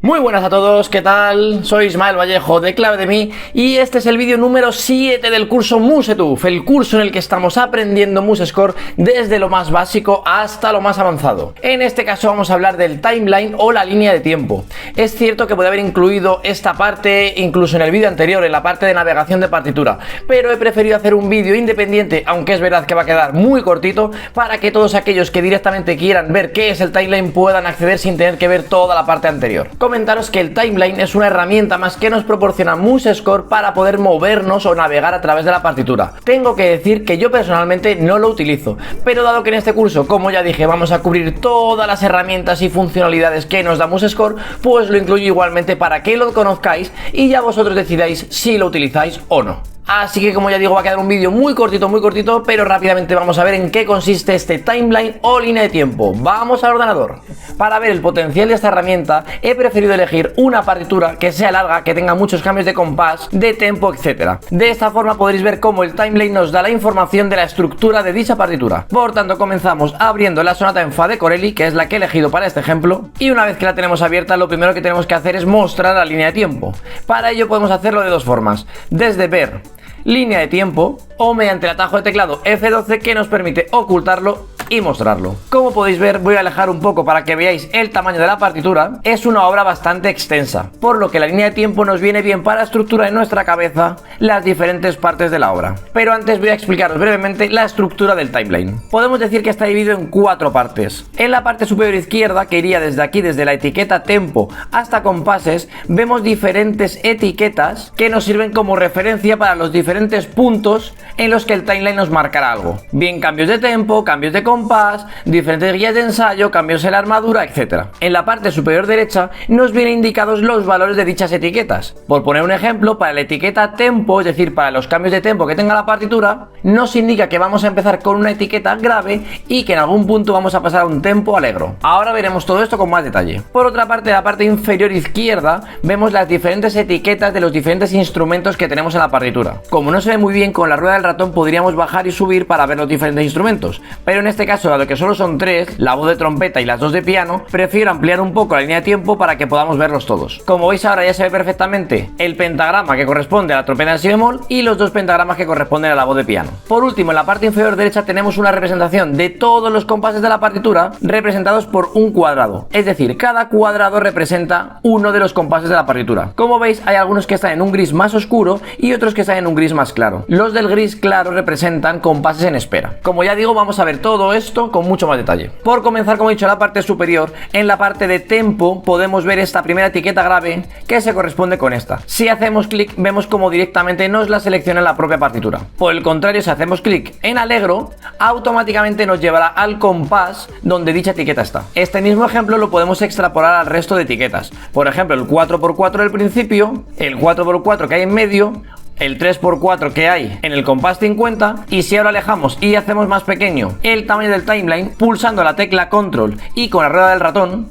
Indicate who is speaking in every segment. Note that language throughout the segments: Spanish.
Speaker 1: Muy buenas a todos, ¿qué tal? Soy Ismael Vallejo de Clave de Mí y este es el vídeo número 7 del curso MuseTuf, el curso en el que estamos aprendiendo MuseScore desde lo más básico hasta lo más avanzado. En este caso vamos a hablar del timeline o la línea de tiempo. Es cierto que puede haber incluido esta parte incluso en el vídeo anterior, en la parte de navegación de partitura, pero he preferido hacer un vídeo independiente, aunque es verdad que va a quedar muy cortito, para que todos aquellos que directamente quieran ver qué es el timeline puedan acceder sin tener que ver toda la parte anterior. Comentaros que el timeline es una herramienta más que nos proporciona MuseScore para poder movernos o navegar a través de la partitura. Tengo que decir que yo personalmente no lo utilizo, pero dado que en este curso, como ya dije, vamos a cubrir todas las herramientas y funcionalidades que nos da MuseScore, pues lo incluyo igualmente para que lo conozcáis y ya vosotros decidáis si lo utilizáis o no. Así que, como ya digo, va a quedar un vídeo muy cortito, pero rápidamente vamos a ver en qué consiste este timeline o línea de tiempo. Vamos al ordenador. Para ver el potencial de esta herramienta, he preferido elegir una partitura que sea larga, que tenga muchos cambios de compás, de tempo, etc. De esta forma podréis ver cómo el timeline nos da la información de la estructura de dicha partitura. Por tanto, comenzamos abriendo la sonata en Fa de Corelli, que es la que he elegido para este ejemplo, y una vez que la tenemos abierta, lo primero que tenemos que hacer es mostrar la línea de tiempo. Para ello podemos hacerlo de dos formas: desde ver línea de tiempo o mediante el atajo de teclado F12, que nos permite ocultarlo y mostrarlo. Como podéis ver, voy a alejar un poco para que veáis el tamaño de la partitura. Es una obra bastante extensa, por lo que la línea de tiempo nos viene bien para estructurar en nuestra cabeza las diferentes partes de la obra. Pero antes voy a explicaros brevemente la estructura del timeline. Podemos decir que está dividido en 4 partes. En la parte superior izquierda, que iría desde aquí, desde la etiqueta tempo hasta compases, vemos diferentes etiquetas que nos sirven como referencia para los diferentes puntos en los que el timeline nos marcará algo. Bien cambios de tempo, cambios de compás, diferentes guías de ensayo, cambios en la armadura, etc. En la parte superior derecha nos vienen indicados los valores de dichas etiquetas. Por poner un ejemplo, para la etiqueta tempo, es decir, para los cambios de tempo que tenga la partitura, nos indica que vamos a empezar con una etiqueta grave y que en algún punto vamos a pasar a un tempo alegro. Ahora veremos todo esto con más detalle. Por otra parte, en la parte inferior izquierda vemos las diferentes etiquetas de los diferentes instrumentos que tenemos en la partitura. Como no se ve muy bien con la rueda del ratón, podríamos bajar y subir para ver los diferentes instrumentos, pero en este caso, dado que solo son 3, la voz de trompeta y las 2 de piano, prefiero ampliar un poco la línea de tiempo para que podamos verlos todos. Como veis ahora ya se ve perfectamente el pentagrama que corresponde a la trompeta en si bemol y los 2 pentagramas que corresponden a la voz de piano. Por último, en la parte inferior derecha tenemos una representación de todos los compases de la partitura representados por un cuadrado, es decir, cada cuadrado representa uno de los compases de la partitura. Como veis, hay algunos que están en un gris más oscuro y otros que están en un gris más claro. Los del gris claro representan compases en espera. Como ya digo, vamos a ver todo esto con mucho más detalle. Por comenzar, como he dicho, en la parte superior, en la parte de tempo, podemos ver esta primera etiqueta grave que se corresponde con esta. Si hacemos clic, vemos como directamente nos la selecciona en la propia partitura. Por el contrario, si hacemos clic en alegro, automáticamente nos llevará al compás donde dicha etiqueta está. Este mismo ejemplo lo podemos extrapolar al resto de etiquetas. Por ejemplo, el 4x4 del principio, el 4x4 que hay en medio, el 3x4 que hay en el compás 50, y si ahora alejamos y hacemos más pequeño el tamaño del timeline pulsando la tecla control y con la rueda del ratón,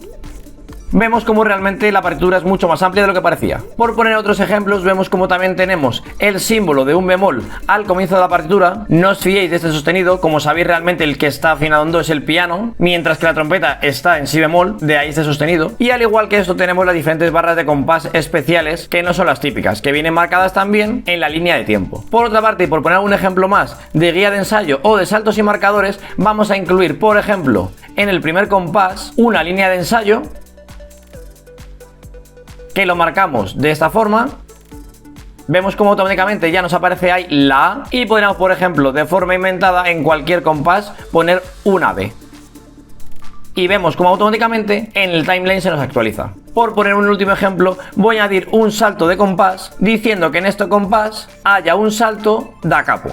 Speaker 1: vemos como realmente la partitura es mucho más amplia de lo que parecía. Por poner otros ejemplos, vemos como también tenemos el símbolo de un bemol al comienzo de la partitura. No os fiéis de este sostenido, como sabéis realmente el que está afinado en do es el piano, mientras que la trompeta está en si bemol, de ahí este sostenido. Y al igual que esto tenemos las diferentes barras de compás especiales, que no son las típicas, que vienen marcadas también en la línea de tiempo. Por otra parte, y por poner un ejemplo más de guía de ensayo o de saltos y marcadores, vamos a incluir, por ejemplo, en el primer compás una línea de ensayo que lo marcamos de esta forma. Vemos como automáticamente ya nos aparece ahí la A, y podríamos, por ejemplo, de forma inventada, en cualquier compás poner una B. Y vemos como automáticamente en el timeline se nos actualiza. Por poner un último ejemplo, voy a añadir un salto de compás diciendo que en este compás haya un salto da capo.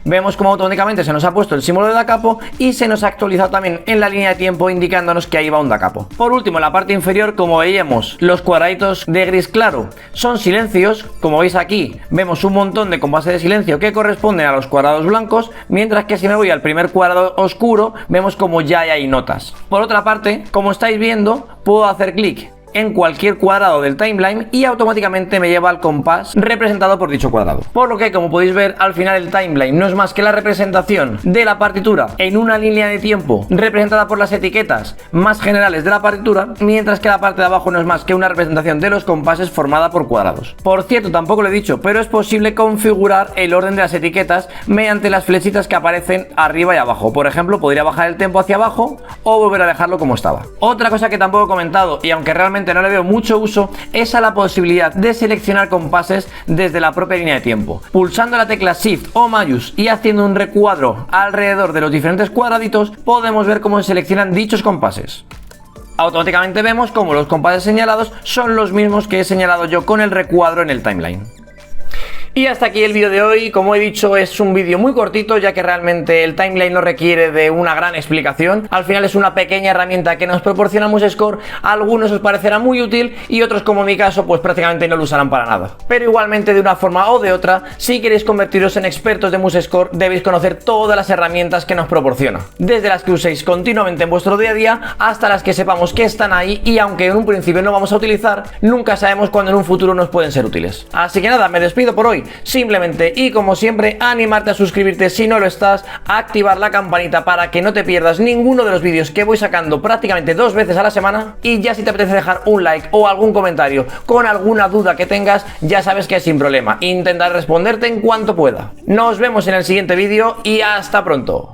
Speaker 1: Vemos como automáticamente se nos ha puesto el símbolo de da capo y se nos ha actualizado también en la línea de tiempo indicándonos que ahí va un da capo. Por último, en la parte inferior, como veíamos, los cuadraditos de gris claro son silencios. Como veis aquí, vemos un montón de compases de silencio que corresponden a los cuadrados blancos, mientras que si me voy al primer cuadrado oscuro, vemos como ya hay notas. Por otra parte, como estáis viendo, puedo hacer clic en cualquier cuadrado del timeline y automáticamente me lleva al compás representado por dicho cuadrado. Por lo que, como podéis ver, al final el timeline no es más que la representación de la partitura en una línea de tiempo representada por las etiquetas más generales de la partitura, mientras que la parte de abajo no es más que una representación de los compases formada por cuadrados. Por cierto, tampoco lo he dicho, pero es posible configurar el orden de las etiquetas mediante las flechitas que aparecen arriba y abajo. Por ejemplo, podría bajar el tempo hacia abajo o volver a dejarlo como estaba. Otra cosa que tampoco he comentado, y aunque realmente no le veo mucho uso, es a la posibilidad de seleccionar compases desde la propia línea de tiempo. Pulsando la tecla Shift o Mayús y haciendo un recuadro alrededor de los diferentes cuadraditos, podemos ver cómo se seleccionan dichos compases. Automáticamente vemos cómo los compases señalados son los mismos que he señalado yo con el recuadro en el timeline. Y hasta aquí el vídeo de hoy. Como he dicho, es un vídeo muy cortito, ya que realmente el timeline no requiere de una gran explicación. Al final es una pequeña herramienta que nos proporciona MuseScore. A algunos os parecerá muy útil y otros, como en mi caso, pues prácticamente no lo usarán para nada. Pero igualmente, de una forma o de otra, si queréis convertiros en expertos de MuseScore, debéis conocer todas las herramientas que nos proporciona. Desde las que uséis continuamente en vuestro día a día hasta las que sepamos que están ahí y aunque en un principio no vamos a utilizar, nunca sabemos cuándo en un futuro nos pueden ser útiles. Así que nada, me despido por hoy. Simplemente y como siempre, animarte a suscribirte si no lo estás, a activar la campanita para que no te pierdas ninguno de los vídeos que voy sacando prácticamente 2 veces a la semana. Y ya si te apetece dejar un like o algún comentario con alguna duda que tengas, ya sabes que es sin problema. Intentaré responderte en cuanto pueda. Nos vemos en el siguiente vídeo y hasta pronto.